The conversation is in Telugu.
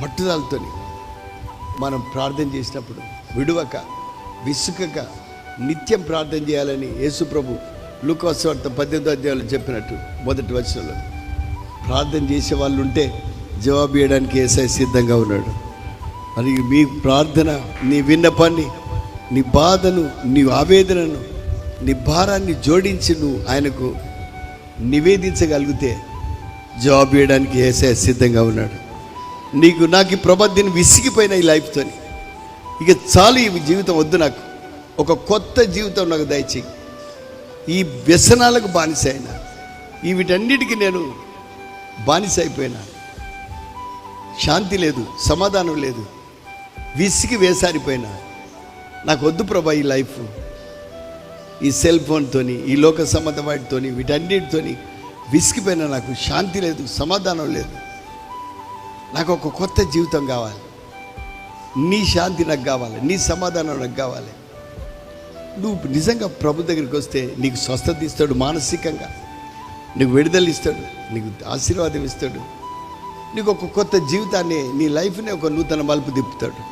పట్టుదలతో మనం ప్రార్థన చేసినప్పుడు విడువక విసుకక నిత్యం ప్రార్థన చేయాలని యేసుప్రభు లూకా సువార్త 18వ అధ్యాయంలో చెప్పినట్టు మొదటి వచనంలో ప్రార్థన చేసే వాళ్ళు ఉంటే జవాబు ఇవ్వడానికి యేసయ్య సిద్ధంగా ఉన్నాడు. మరి మీ ప్రార్థన, నీ విన్నపాన్ని, నీ బాధను, నీ ఆవేదనను, నీ భారాన్ని జోడించి నువ్వు ఆయనకు నివేదించగలిగితే జవాబు ఇవ్వడానికి యేసయ్య సిద్ధంగా ఉన్నాడు. నాకు ఈ ప్రబద్ధిని విసిగిపోయిన ఈ లైఫ్తోని ఇక చాలు, ఈ జీవితం వద్దు, నాకు ఒక కొత్త జీవితం నాకు దయచేయి. ఈ వ్యసనాలకు బానిస అయినా, వీటన్నిటికీ నేను బానిస అయిపోయినా, శాంతి లేదు, సమాధానం లేదు, విసిగి వేసారిపోయినా, నాకు వద్దు ప్రభా ఈ లైఫ్. ఈ సెల్ ఫోన్తోని, ఈ లోక సంబంధ వాటితోని, వీటన్నిటితోని విసిగిపోయినా, నాకు శాంతి లేదు, సమాధానం లేదు, నాకు ఒక కొత్త జీవితం కావాలి. నీ శాంతి నాకు కావాలి, నీ సమాధానం నాకు కావాలి. నువ్వు నిజంగా ప్రభు దగ్గరికి వస్తే నీకు స్వస్థత ఇస్తాడు, మానసికంగా నీకు విడుదల ఇస్తాడు, నీకు ఆశీర్వాదం ఇస్తాడు, నీకు ఒక కొత్త జీవితాన్ని, నీ లైఫ్ని ఒక నూతన మలుపు తిప్పుతాడు.